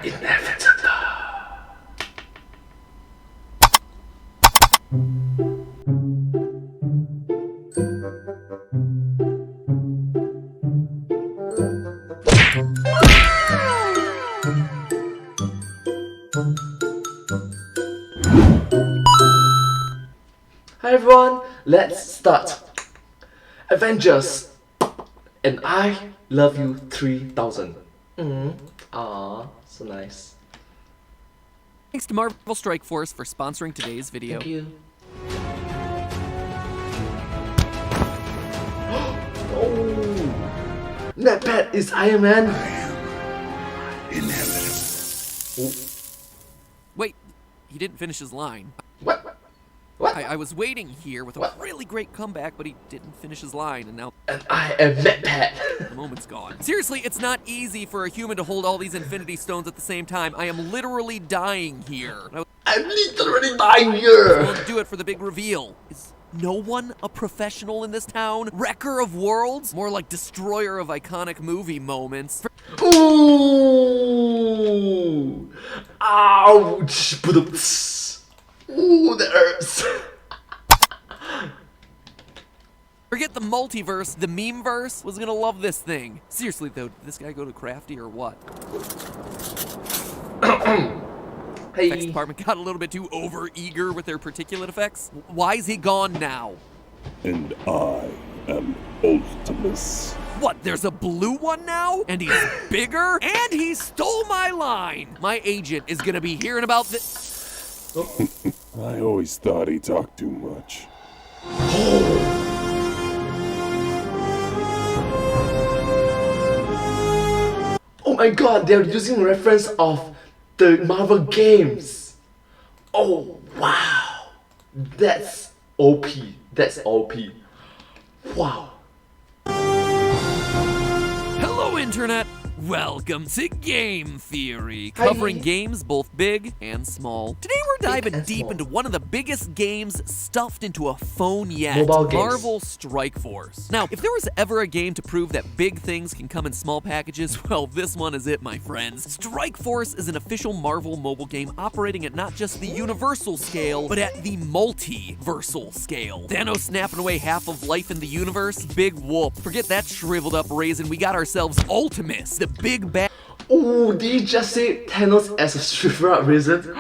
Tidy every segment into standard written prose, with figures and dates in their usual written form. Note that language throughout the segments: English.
Inevitable. Hi everyone, let's start. Avengers, and I love you 3000. Ah, so nice. Thanks to Marvel Strike Force for sponsoring today's video. Thank you. Oh, that pet is Iron Man. Inevitable. Wait, he didn't finish his line. What? What? I was waiting here with a really great comeback, but he didn't finish his line, and now And I am MadPat. the moment's gone. Seriously, it's not easy for a human to hold all these Infinity Stones at the same time. I am literally dying here. I'm literally dying here. Let's do it for the big reveal. Is no one a professional in this town? Wrecker of worlds? More like destroyer of iconic movie moments. Ooh! Ouch! Ooh, that hurts. Forget the multiverse, the memeverse was gonna love this thing. Seriously though, did this guy go to Crafty or what? Effects Hey. department got a little bit too over-eager with their particulate effects. Why is he gone now? And I am Ultimis. What, there's a blue one now? And he's bigger? And he stole my line! My agent is gonna be hearing about this. I always thought he talked too much. Oh my god, they're using reference of the Marvel games. Oh wow. That's OP. That's OP. Wow. Hello, Internet! Welcome to Game Theory, covering Hi. games both big and small. Today we're diving and deep small. into one of the biggest games stuffed into a phone yet, Mobile games. Marvel Strike Force. Now, if there was ever a game to prove that big things can come in small packages, well, this one is it, my friends. Strike Force is an official Marvel mobile game operating at not just the universal scale, but at the multiversal scale. Thanos snapping away half of life in the universe? Big whoop. Forget that shriveled up raisin, we got ourselves Ultimis, the big bad. Oh, did you just say Thanos as a shriveled up raisin?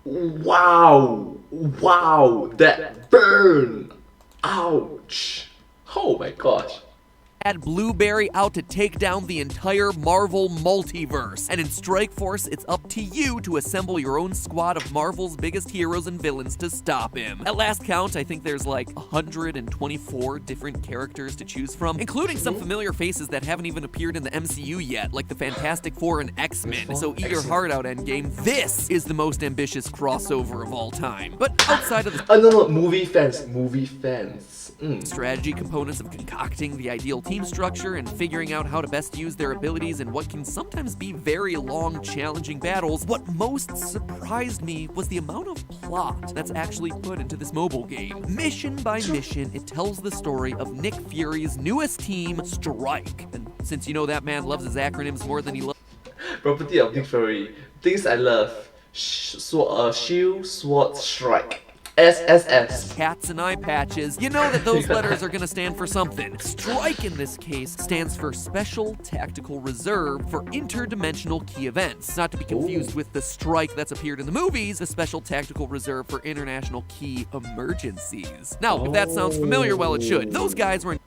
Wow. Wow. That burn. Ouch. Oh my gosh. Blueberry out to take down the entire Marvel multiverse. And in Strike Force, it's up to you to assemble your own squad of Marvel's biggest heroes and villains to stop him. At last count, I think there's like 124 different characters to choose from, including some familiar faces that haven't even appeared in the MCU yet, like the Fantastic Four and X-Men. So eat your heart out, Endgame. This is the most ambitious crossover of all time. But outside of the No, movie fans. Movie fans. strategy components of concocting the ideal team structure and figuring out how to best use their abilities in what can sometimes be very long, challenging battles, what most surprised me was the amount of plot that's actually put into this mobile game. Mission by mission, it tells the story of Nick Fury's newest team, Strike. And since you know that man loves his acronyms more than he loves Property of Nick Fury. Things I love. Shield, Sword, Strike. SSS. cats and eye patches, you know that those letters are gonna stand for something. Strike in this case stands for Special Tactical Reserve for interdimensional key events. Not to be confused with the strike that's appeared in the movies, the Special Tactical Reserve for international key emergencies. Now, if that sounds familiar, well it should. Those guys were in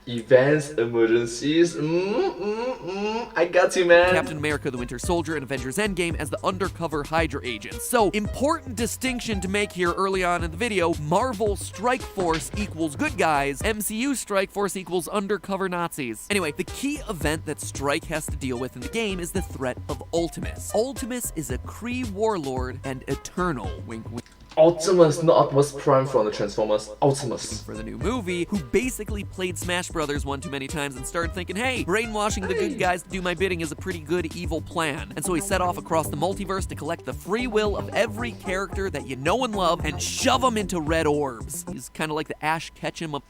Events, emergencies. I got you, man. Captain America the Winter Soldier and Avengers Endgame as the undercover Hydra agents. So, important distinction to make here early on in the video, Marvel Strike Force equals good guys, MCU Strike Force equals undercover Nazis. Anyway, the key event that Strike has to deal with in the game is the threat of Ultimis. Ultimis is a Kree warlord and eternal, wink wink, Ultimus, not Optimus Prime from the Transformers. Ultimus. for the new movie, who basically played Smash Brothers one too many times and started thinking, hey, brainwashing the good guys to do my bidding is a pretty good evil plan. And so he set off across the multiverse to collect the free will of every character that you know and love and shove them into red orbs. He's kind of like the Ash Ketchum of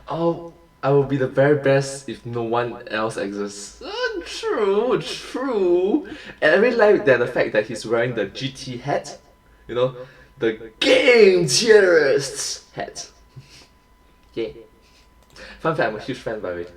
Oh, I will be the very best if no one else exists. True. And I really like that the fact that he's wearing the GT hat. You know, the game terrorists hat. Yeah. Fun fact, I'm a huge fan by the way.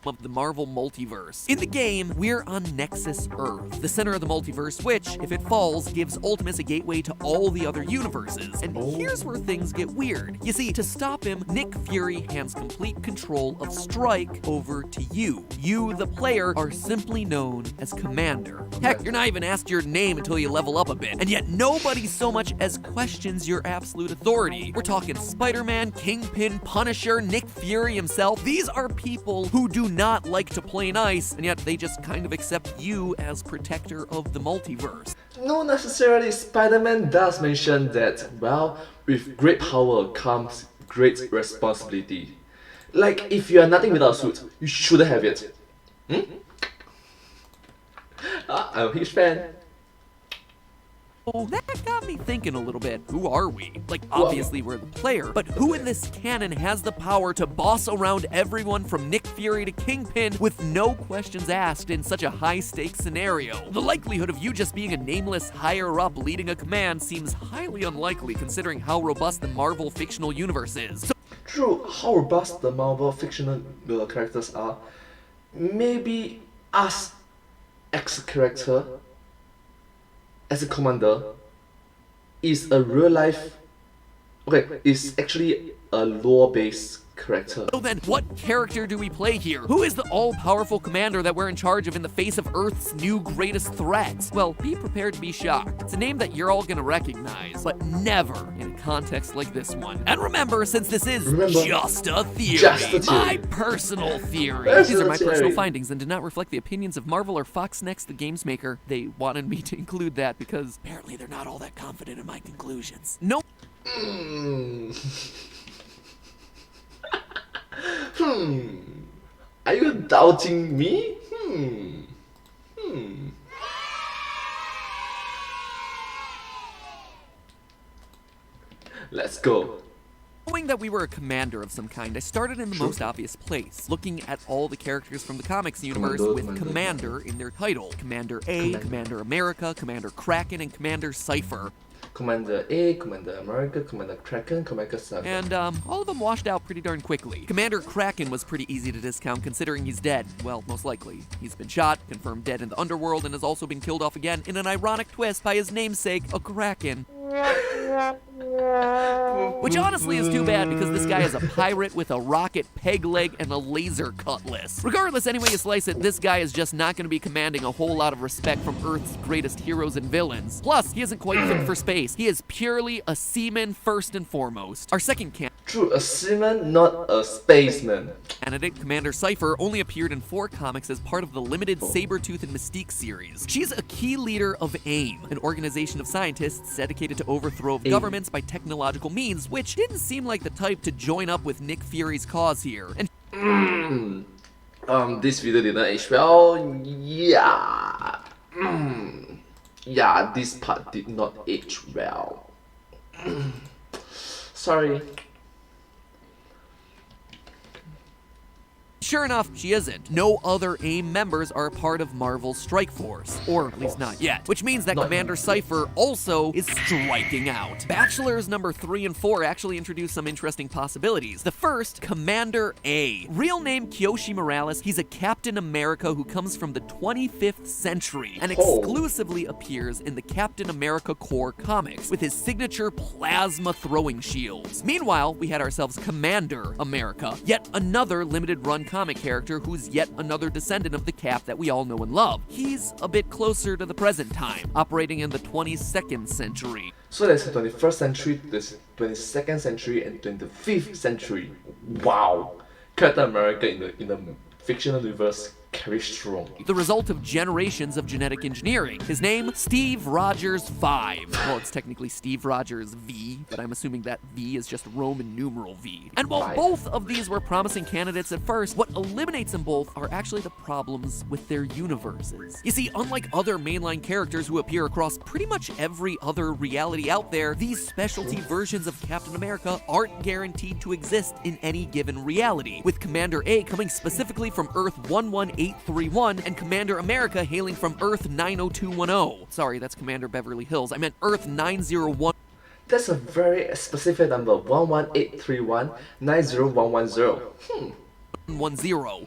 Of the Marvel multiverse. In the game, we're on Nexus Earth, the center of the multiverse, which, if it falls, gives Ultimis a gateway to all the other universes. And here's where things get weird. You see, to stop him, Nick Fury hands complete control of Strike over to you. You, the player, are simply known as Commander. Heck, you're not even asked your name until you level up a bit, and yet nobody so much as questions your absolute authority. We're talking Spider-Man, Kingpin, Punisher, Nick Fury himself. These are people who do not like to play nice, and yet they just kind of accept you as protector of the multiverse. No, necessarily. Spider-Man does mention that, well, with great power comes great responsibility. Like, if you are nothing without a suit, you shouldn't have it. I'm a huge fan. Oh, that got me thinking a little bit. Who are we? Like, obviously we're the player, but who in this canon has the power to boss around everyone from Nick Fury to Kingpin with no questions asked in such a high-stakes scenario? The likelihood of you just being a nameless higher-up leading a command seems highly unlikely considering how robust the Marvel fictional universe is. So True, how robust the Marvel fictional characters are, maybe us as a character, as a commander, is a real life, is actually a lore-based character. So then, what character do we play here? Who is the all-powerful commander that we're in charge of in the face of Earth's new greatest threat? Well, be prepared to be shocked. It's a name that you're all gonna recognize, but never in a context like this one. And remember, since this is just a theory, my personal theory. These are my personal findings and do not reflect the opinions of Marvel or Fox Next, the games maker. They wanted me to include that because apparently they're not all that confident in my conclusions. Nope. Are you doubting me? Let's go. Knowing that we were a commander of some kind, I started in the most obvious place, looking at all the characters from the comics universe with Commander in their title. Commander A, Commander America, Commander Kraken, and Commander Cypher. Commander A, Commander America, Commander Kraken, Commander Seibert. And, all of them washed out pretty darn quickly. Commander Kraken was pretty easy to discount considering he's dead. Well, most likely. He's been shot, confirmed dead in the underworld, and has also been killed off again in an ironic twist by his namesake, a Kraken. Which honestly is too bad because this guy is a pirate with a rocket peg leg and a laser cutlass. Regardless, any way you slice it, this guy is just not going to be commanding a whole lot of respect from Earth's greatest heroes and villains. Plus, he isn't quite fit for space. He is purely a seaman first and foremost. Our second True, a seaman, not a spaceman. candidate, Commander Cypher, only appeared in 4 comics as part of the limited Sabretooth and Mystique series. She's a key leader of AIM, an organization of scientists dedicated to overthrow of governments by technological means, which didn't seem like the type to join up with Nick Fury's cause here. And This video didn't age well. Yeah, this part did not age well. Sorry. sure enough, she isn't. No other AIM members are a part of Marvel's Strike Force, or at least not yet, which means that Commander Cypher also is striking out. Bachelors number 3 and 4 actually introduce some interesting possibilities. The first, Commander A. Real name Kyoshi Morales, he's a Captain America who comes from the 25th century and exclusively appears in the Captain America Corps comics with his signature plasma throwing shields. Meanwhile, we had ourselves Commander America, yet another limited run comic character who's yet another descendant of the Cap that we all know and love. He's a bit closer to the present time, operating in the 22nd century. So there's the 21st century, there's 22nd century, and 25th century. Wow! Captain America in the fictional universe Keristoufi. the result of generations of genetic engineering. His name, Steve Rogers 5. Well, it's technically Steve Rogers V, but I'm assuming that V is just Roman numeral V. And while Right. both of these were promising candidates at first, what eliminates them both are actually the problems with their universes. You see, unlike other mainline characters who appear across pretty much every other reality out there, these specialty versions of Captain America aren't guaranteed to exist in any given reality, with Commander A coming specifically from Earth 11831 and Commander America hailing from Earth 90210. Sorry, that's Commander Beverly Hills. I meant Earth 901. That's a very specific number, 11831 90110. 10.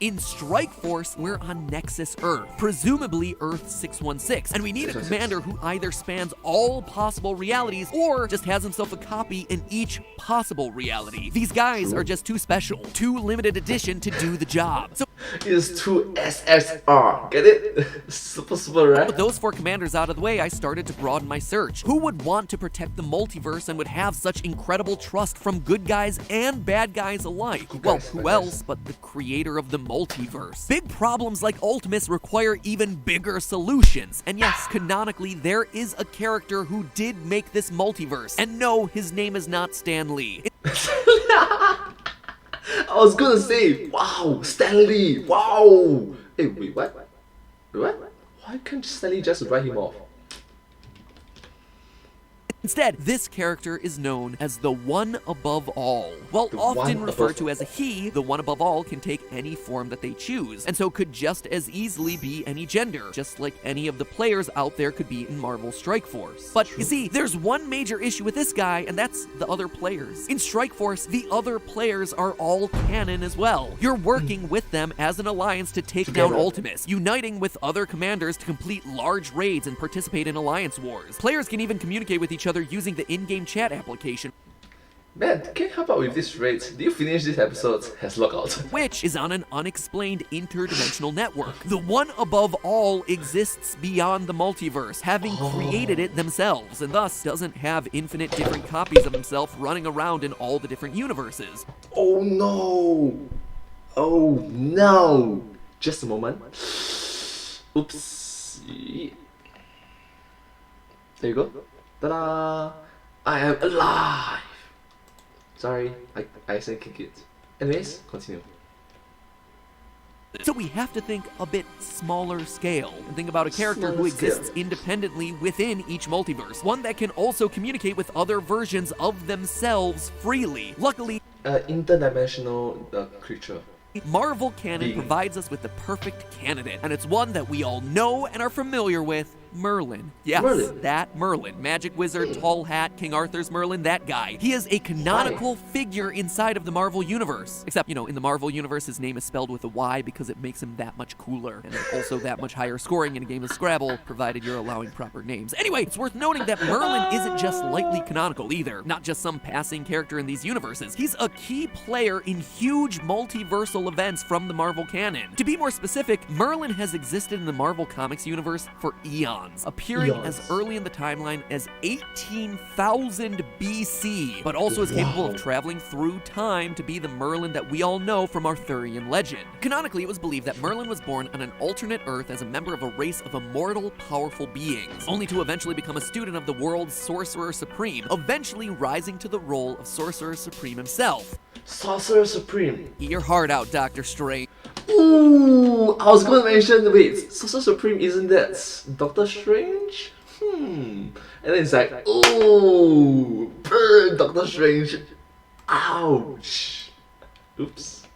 In Strike Force, we're on Nexus Earth, presumably Earth 616, and we need a commander who either spans all possible realities or just has himself a copy in each possible reality. These guys are just too special, too limited edition to do the job. So It's 2SSR, get it? Super, right? with those 4 commanders out of the way, I started to broaden my search. Who would want to protect the multiverse and would have such incredible trust from good guys and bad guys alike? Well, who else but the creator of the multiverse? Big problems like Ultimis require even bigger solutions. And yes, canonically, there is a character who did make this multiverse. And no, his name is not Stan Lee. I was gonna say, wow, Stanley, wow. Hey, wait, what? What? Why can't Stanley just write him off? Instead, this character is known as the One Above All. While The often One referred Above to as a he, the One Above All can take any form that they choose, and so could just as easily be any gender, just like any of the players out there could be in Marvel Strike Force. But you see, there's one major issue with this guy, and that's the other players. In Strike Force, the other players are all canon as well. You're working with them as an alliance to take down Ultimis, uniting with other commanders to complete large raids and participate in alliance wars. Players can even communicate with each other using the in-game chat application, Man, can you help out with this rate? Do you finish this episode? Has logout. which is on an unexplained interdimensional network. The One Above All exists beyond the multiverse, having created it themselves, and thus doesn't have infinite different copies of himself running around in all the different universes. Oh no! Oh no! Just a moment. Oops. There you go. Ta-da! I am alive! Sorry, I said kick it. Anyways, continue. So we have to think a bit smaller scale, and think about a character who Smaller scale. exists independently within each multiverse, one that can also communicate with other versions of themselves freely. Luckily, Interdimensional creature. Marvel canon Being. provides us with the perfect candidate, and it's one that we all know and are familiar with. Merlin. Yes, Merlin. that Merlin. Magic wizard, tall hat, King Arthur's Merlin, that guy. He is a canonical figure inside of the Marvel Universe. Except, you know, in the Marvel Universe, his name is spelled with a Y because it makes him that much cooler, and also that much higher scoring in a game of Scrabble, provided you're allowing proper names. Anyway, it's worth noting that Merlin isn't just lightly canonical either. Not just some passing character in these universes. He's a key player in huge multiversal events from the Marvel canon. To be more specific, Merlin has existed in the Marvel Comics universe for eons. Appearing as early in the timeline as 18,000 BC, but also is capable of traveling through time to be the Merlin that we all know from Arthurian legend. Canonically, it was believed that Merlin was born on an alternate Earth as a member of a race of immortal, powerful beings, only to eventually become a student of the world's Sorcerer Supreme, eventually rising to the role of Sorcerer Supreme himself. Sorcerer Supreme. Eat your heart out, Dr. Strange. Ooh, I was gonna mention, wait, Sorcerer Supreme, isn't that Doctor Strange? And then it's like, ooh, burn Doctor Strange. Ouch. Oops.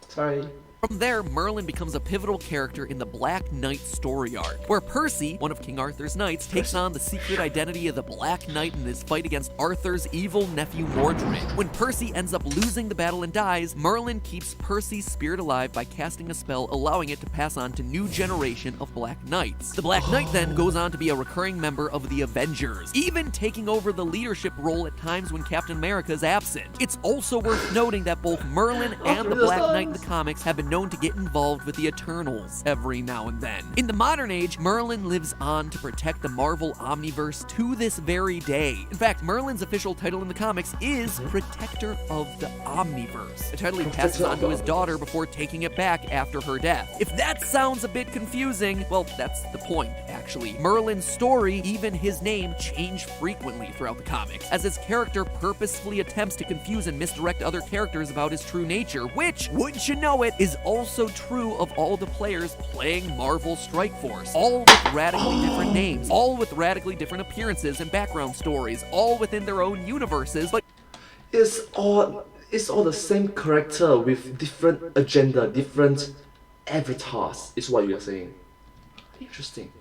Sorry. From there, Merlin becomes a pivotal character in the Black Knight story arc, where Percy, one of King Arthur's knights, takes on the secret identity of the Black Knight in his fight against Arthur's evil nephew Mordred. When Percy ends up losing the battle and dies, Merlin keeps Percy's spirit alive by casting a spell allowing it to pass on to new generation of Black Knights. The Black Knight then goes on to be a recurring member of the Avengers, even taking over the leadership role at times when Captain America is absent. It's also worth noting that both Merlin and the Black Knight in the comics have been known to get involved with the Eternals every now and then. In the modern age, Merlin lives on to protect the Marvel Omniverse to this very day. In fact, Merlin's official title in the comics is Protector of the Omniverse, a title he passes on to his daughter before taking it back after her death. If that sounds a bit confusing, well, that's the point, actually. Merlin's story, even his name, change frequently throughout the comics, as his character purposefully attempts to confuse and misdirect other characters about his true nature, which, wouldn't you know it, is also true of all the players playing Marvel Strike Force, all with radically different names, all with radically different appearances and background stories, all within their own universes, but It's all the same character with different agenda, different avatars, is what you are saying. Interesting.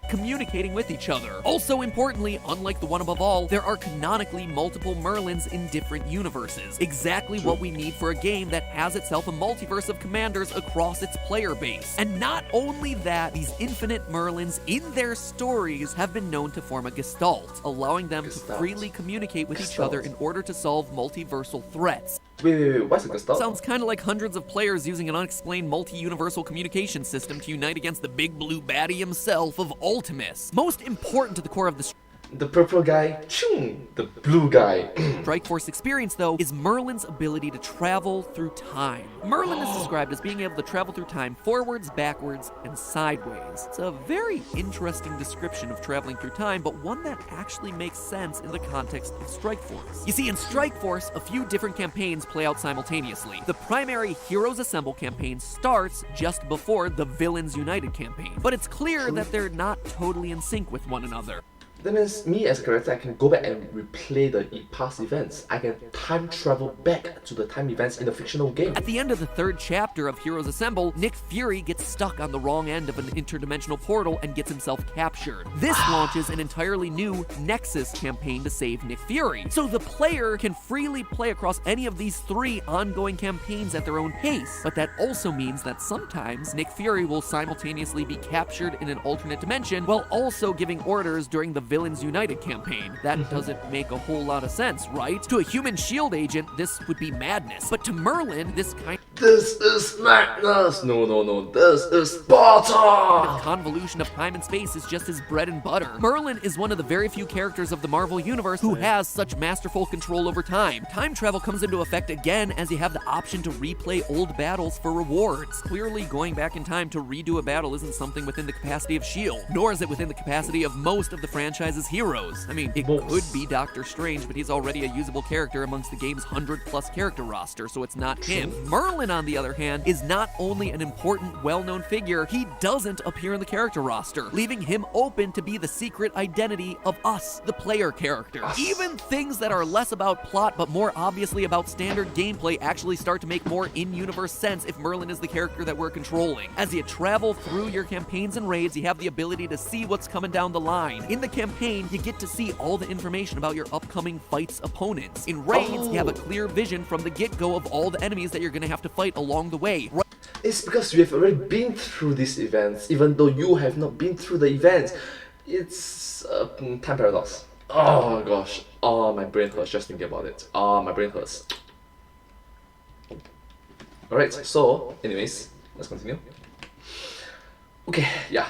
communicating with each other. Also importantly, unlike the one above all, there are canonically multiple Merlins in different universes. Exactly what we need for a game that has itself a multiverse of commanders across its player base. And not only that, these infinite Merlins in their stories have been known to form a gestalt, allowing them to freely communicate with each other in order to solve multiversal threats. Wait, what's a gestalt? Sounds kind of like hundreds of players using an unexplained multi-universal communication system to unite against the big blue baddie himself of Ultimis. Most important to the core of the The purple guy, the blue guy. Strike Force experience, though, is Merlin's ability to travel through time. Merlin is described as being able to travel through time forwards, backwards, and sideways. It's a very interesting description of traveling through time, but one that actually makes sense in the context of Strike Force. You see, in Strike Force, a few different campaigns play out simultaneously. The primary Heroes Assemble campaign starts just before the Villains United campaign, but it's clear that they're not totally in sync with one another. That means me as a character, I can go back and replay the past events. I can time travel back to the time events in the fictional game. At the end of the third chapter of Heroes Assemble, Nick Fury gets stuck on the wrong end of an interdimensional portal and gets himself captured. This launches an entirely new Nexus campaign to save Nick Fury. So the player can freely play across any of these three ongoing campaigns at their own pace. But that also means that sometimes Nick Fury will simultaneously be captured in an alternate dimension while also giving orders during the Villains United campaign. That doesn't make a whole lot of sense, right? To a human shield agent, this would be madness. But to Merlin, this is madness! No, this is Sparta! convolution of time and space is just his bread and butter. Merlin is one of the very few characters of the Marvel Universe who has such masterful control over time. Time travel comes into effect again as you have the option to replay old battles for rewards. Clearly, going back in time to redo a battle isn't something within the capacity of S.H.I.E.L.D., nor is it within the capacity of most of the franchise's heroes. I mean, it could be Doctor Strange, but he's already a usable character amongst the game's 100+ character roster, so it's not him. Merlin, on the other hand, is not only an important, well-known figure, he doesn't appear in the character roster, leaving him open to be the secret identity of us, the player character. Even things that are less about plot but more obviously about standard gameplay actually start to make more in-universe sense if Merlin is the character that we're controlling. As you travel through your campaigns and raids, you have the ability to see what's coming down the line. In the campaign, you get to see all the information about your upcoming fight's opponents. In raids, you have a clear vision from the get-go of all the enemies that you're gonna have to fight along the way. It's because you have already been through these events, even though you have not been through the events. It's time paradox. Oh gosh. Oh, my brain hurts just thinking about it. Oh, my brain hurts. Alright, so, anyways, let's continue. Okay, yeah.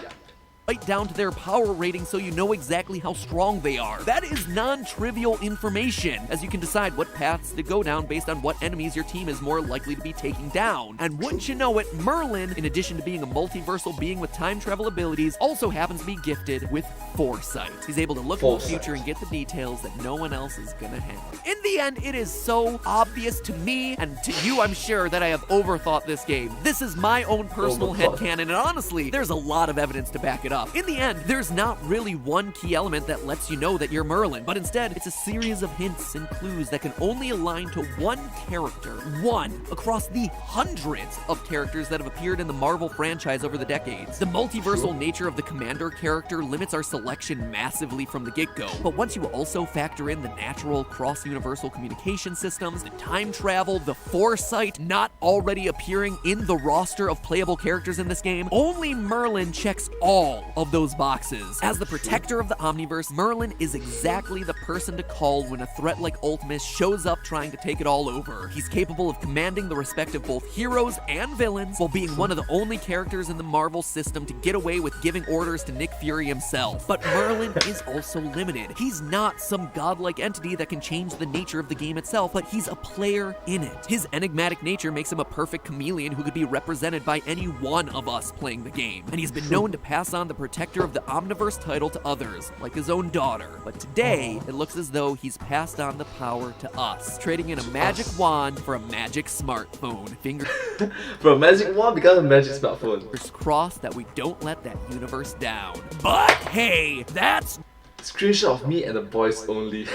Right down to their power rating so you know exactly how strong they are. That is non-trivial information, as you can decide what paths to go down based on what enemies your team is more likely to be taking down. And wouldn't you know it, Merlin, in addition to being a multiversal being with time travel abilities, also happens to be gifted with foresight. He's able to look into the future and get the details that no one else is gonna have. In the end, it is so obvious to me, and to you I'm sure, that I have overthought this game. This is my own personal headcanon, and honestly, there's a lot of evidence to back it up. In the end, there's not really one key element that lets you know that you're Merlin, but instead, it's a series of hints and clues that can only align to one character, one, across the hundreds of characters that have appeared in the Marvel franchise over the decades. The multiversal nature of the commander character limits our selection massively from the get-go, but once you also factor in the natural cross-universal communication systems, the time travel, the foresight not already appearing in the roster of playable characters in this game, only Merlin checks all of those boxes. As the protector of the Omniverse, Merlin is exactly the person to call when a threat like Ultimis shows up trying to take it all over. He's capable of commanding the respect of both heroes and villains, while being one of the only characters in the Marvel system to get away with giving orders to Nick Fury himself. But Merlin is also limited. He's not some godlike entity that can change the nature of the game itself, but he's a player in it. His enigmatic nature makes him a perfect chameleon who could be represented by any one of us playing the game. And he's been known to pass on the protector of the Omniverse title to others, like his own daughter. But today, it looks as though he's passed on the power to us, trading in a magic wand for a magic smartphone. Fingers From a magic wand becomes a magic smartphone. crossed that we don't let that universe down. But hey, that's Screenshot of me and the boys only.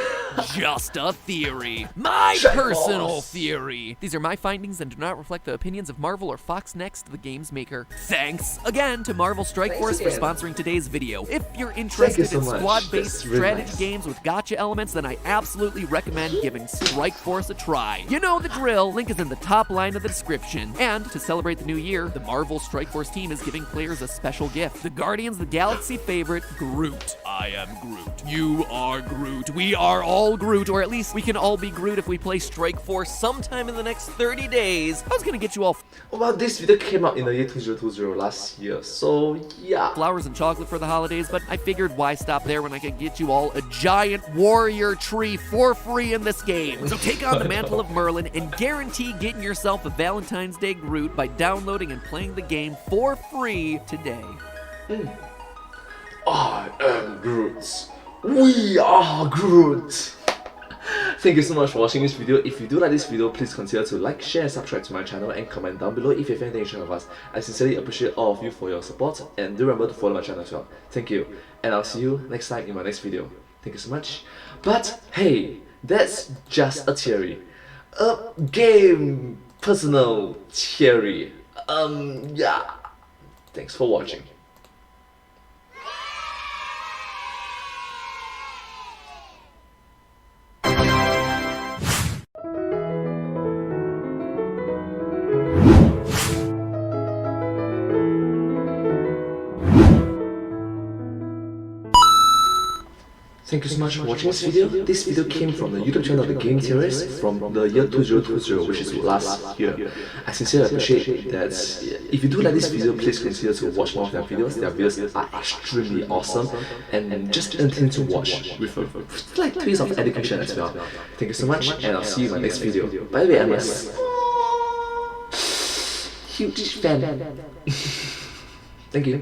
just a theory. My Shut personal up. theory. These are my findings and do not reflect the opinions of Marvel or Fox Next, the game's maker. Thanks again to Marvel Strike Thanks Force for again. sponsoring today's video. If you're interested so in much. squad-based That's really strategy nice. games with gotcha elements, then I absolutely recommend giving Strike Force a try. You know the drill. Link is in the top line of the description. And to celebrate the new year, the Marvel Strike Force team is giving players a special gift. The Guardians of the Galaxy favorite, Groot. I am Groot. You are Groot. We are all Groot, or at least we can all be Groot if we play Strike Force sometime in the next 30 days. I was gonna get you all Well, this video came out in the year 2020 last year, so yeah. flowers and chocolate for the holidays, but I figured why stop there when I could get you all a giant warrior tree for free in this game. So take on the mantle of Merlin and guarantee getting yourself a Valentine's Day Groot by downloading and playing the game for free today. I am Groot. We are Groot. Thank you so much for watching this video. If you do like this video, please consider to like, share, and subscribe to my channel and comment down below if you have anything to share with us. I sincerely appreciate all of you for your support, and do remember to follow my channel as well. Thank you, and I'll see you next time in my next video. Thank you so much. But hey, that's just a theory. A game personal theory. Yeah. Thanks for watching. Thank you so much for watching this video. This video came from the YouTube channel of the Game Theorist from the year 2020, which is last year. I sincerely appreciate that. If you do like this video, please consider to watch more of their videos. Their videos are extremely awesome and just entertaining to watch with a like twist of education as well. Thank you so much, and I'll see you in my next video. By the way, I'm a huge fan. Thank you.